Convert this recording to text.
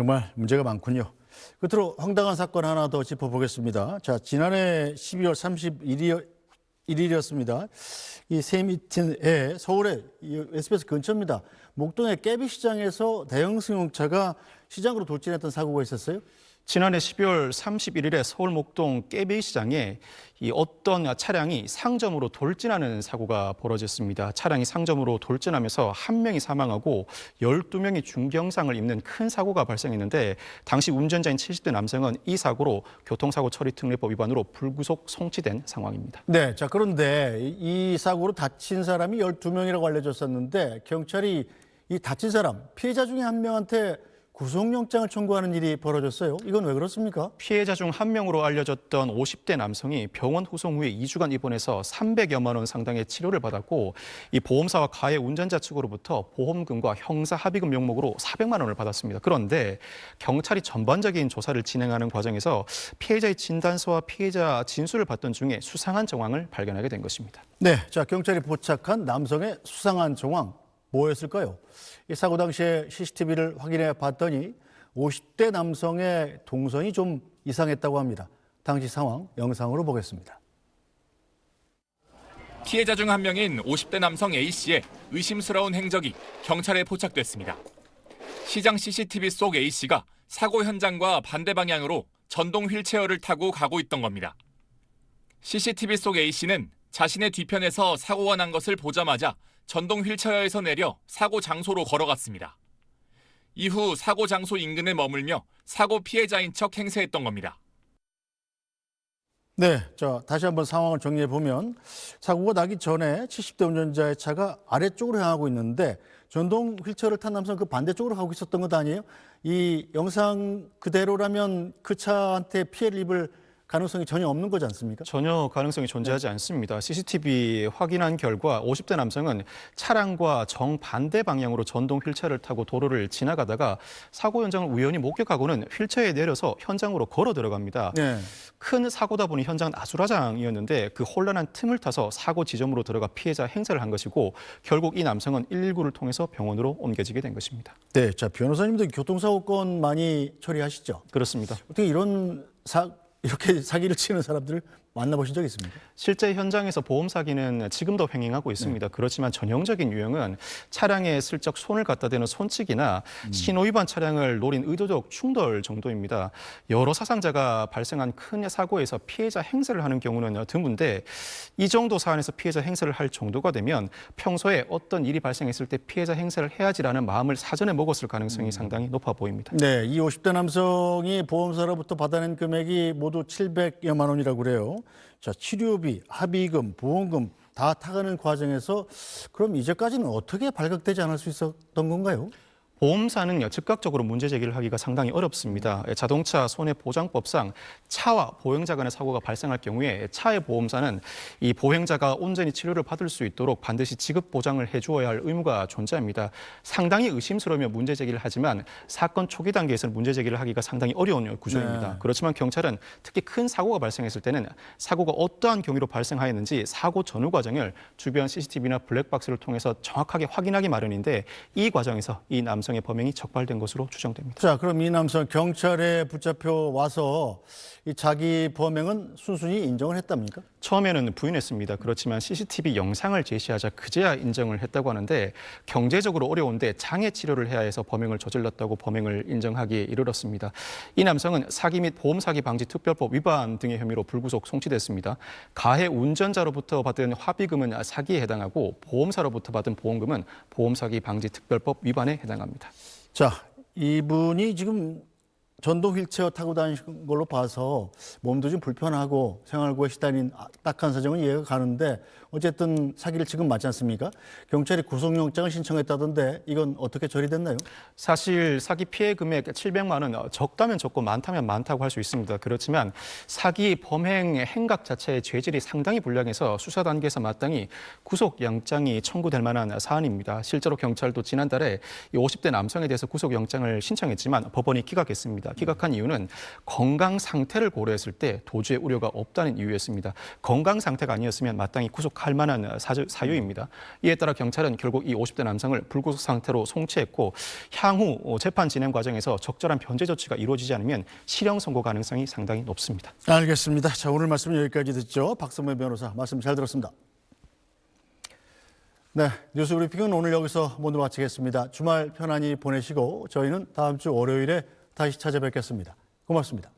정말 문제가 많군요. 끝으로 황당한 사건 하나 더 짚어보겠습니다. 자, 지난해 12월 31일이었습니다. 이 세미틴에 서울의 SBS 근처입니다. 목동의 깨비시장에서 대형 승용차가 시장으로 돌진했던 사고가 있었어요. 지난해 12월 31일에 서울 목동 깨비시장에 어떤 차량이 상점으로 돌진하는 사고가 벌어졌습니다. 차량이 상점으로 돌진하면서 한 명이 사망하고 12명이 중경상을 입는 큰 사고가 발생했는데 당시 운전자인 70대 남성은 이 사고로 교통사고 처리 특례법 위반으로 불구속 송치된 상황입니다. 네, 자 그런데 이 사고로 다친 사람이 12명이라고 알려졌었는데 경찰이 이 다친 사람, 피해자 중에 한 명한테 구속영장을 청구하는 일이 벌어졌어요. 이건 왜 그렇습니까? 피해자 중 한 명으로 알려졌던 50대 남성이 병원 후송 후에 2주간 입원해서 300여만 원 상당의 치료를 받았고 이 보험사와 가해 운전자 측으로부터 보험금과 형사 합의금 명목으로 400만 원을 받았습니다. 그런데 경찰이 전반적인 조사를 진행하는 과정에서 피해자의 진단서와 피해자 진술을 받던 중에 수상한 정황을 발견하게 된 것입니다. 네, 자 경찰이 포착한 남성의 수상한 정황 뭐였을까요? 이 사고 당시에 CCTV를 확인해 봤더니 50대 남성의 동선이 좀 이상했다고 합니다. 당시 상황 영상으로 보겠습니다. 피해자 중 한 명인 50대 남성 A씨의 의심스러운 행적이 경찰에 포착됐습니다. 시장 CCTV 속 A씨가 사고 현장과 반대 방향으로 전동 휠체어를 타고 가고 있던 겁니다. CCTV 속 A씨는 자신의 뒤편에서 사고가 난 것을 보자마자 전동 휠체어에서 내려 사고 장소로 걸어갔습니다. 이후 사고 장소 인근에 머물며 사고 피해자인 척 행세했던 겁니다. 네, 자 다시 한번 상황을 정리해 보면 사고가 나기 전에 70대 운전자의 차가 아래쪽으로 향하고 있는데 전동 휠체어를 탄 남성 그 반대쪽으로 가고 있었던 것 아니에요? 이 영상 그대로라면 그 차한테 피해를 입을 가능성이 전혀 없는 거지 않습니까? 전혀 가능성이 존재하지 않습니다. CCTV 확인한 결과 50대 남성은 차량과 정반대 방향으로 전동 휠체어를 타고 도로를 지나가다가 사고 현장을 우연히 목격하고는 휠체어에 내려서 현장으로 걸어 들어갑니다. 네. 큰 사고다 보니 현장은 아수라장이었는데 그 혼란한 틈을 타서 사고 지점으로 들어가 피해자 행세를 한 것이고 결국 이 남성은 119를 통해서 병원으로 옮겨지게 된 것입니다. 네, 자 변호사님도 교통사고 건 많이 처리하시죠? 그렇습니다. 어떻게 이렇게 사기를 치는 사람들을 만나보신 적 있습니까? 실제 현장에서 보험 사기는 지금도 횡행하고 있습니다. 그렇지만 전형적인 유형은 차량에 슬쩍 손을 갖다 대는 손치기나 신호 위반 차량을 노린 의도적 충돌 정도입니다. 여러 사상자가 발생한 큰 사고에서 피해자 행세를 하는 경우는 드문데 이 정도 사안에서 피해자 행세를 할 정도가 되면 평소에 어떤 일이 발생했을 때 피해자 행세를 해야지라는 마음을 사전에 먹었을 가능성이 상당히 높아 보입니다. 네, 이 50대 남성이 보험사로부터 받아낸 금액이 모두 700여만 원이라고 그래요. 자, 치료비, 합의금, 보험금 다 타가는 과정에서 그럼 이제까지는 어떻게 발각되지 않을 수 있었던 건가요? 보험사는 즉각적으로 문제 제기를 하기가 상당히 어렵습니다. 자동차 손해보장법상 차와 보행자 간의 사고가 발생할 경우에 차의 보험사는 이 보행자가 온전히 치료를 받을 수 있도록 반드시 지급 보장을 해주어야 할 의무가 존재합니다. 상당히 의심스러우면 문제 제기를 하지만 사건 초기 단계에서는 문제 제기를 하기가 상당히 어려운 구조입니다. 네. 그렇지만 경찰은 특히 큰 사고가 발생했을 때는 사고가 어떠한 경위로 발생하였는지 사고 전후 과정을 주변 CCTV나 블랙박스를 통해서 정확하게 확인하기 마련인데 이 과정에서 이 남성의 범행이 적발된 것으로 추정됩니다. 자, 그럼 이 남성 경찰에 붙잡혀 와서 이 자기 범행은 순순히 인정을 했답니까? 처음에는 부인했습니다. 그렇지만 CCTV 영상을 제시하자 그제야 인정을 했다고 하는데 경제적으로 어려운데 장애 치료를 해야 해서 범행을 저질렀다고 범행을 인정하기에 이르렀습니다. 이 남성은 사기 및 보험 사기 방지 특별법 위반 등의 혐의로 불구속 송치됐습니다. 가해 운전자로부터 받은 합의금은 사기에 해당하고 보험사로부터 받은 보험금은 보험 사기 방지 특별법 위반에 해당합니다. 자, 이분이 지금 전동 휠체어 타고 다니는 걸로 봐서 몸도 좀 불편하고 생활고에 시달린 딱한 사정은 이해가 가는데 어쨌든 사기를 지금 맞지 않습니까? 경찰이 구속영장을 신청했다던데 이건 어떻게 처리됐나요? 사실 사기 피해 금액 700만 원 적다면 적고 많다면 많다고 할 수 있습니다. 그렇지만 사기 범행 행각 자체의 죄질이 상당히 불량해서 수사 단계에서 마땅히 구속영장이 청구될 만한 사안입니다. 실제로 경찰도 지난달에 이 50대 남성에 대해서 구속영장을 신청했지만 법원이 기각했습니다. 기각했습니다. 기각한 이유는 건강 상태를 고려했을 때 도주의 우려가 없다는 이유였습니다. 건강 상태가 아니었으면 마땅히 구속할 만한 사유입니다. 이에 따라 경찰은 결국 이 50대 남성을 불구속 상태로 송치했고 향후 재판 진행 과정에서 적절한 변제 조치가 이루어지지 않으면 실형 선고 가능성이 상당히 높습니다. 알겠습니다. 자, 오늘 말씀 여기까지 듣죠. 박성문 변호사 말씀 잘 들었습니다. 네, 뉴스 브리핑은 오늘 여기서 모두 마치겠습니다. 주말 편안히 보내시고 저희는 다음 주 월요일에 다시 찾아뵙겠습니다. 고맙습니다.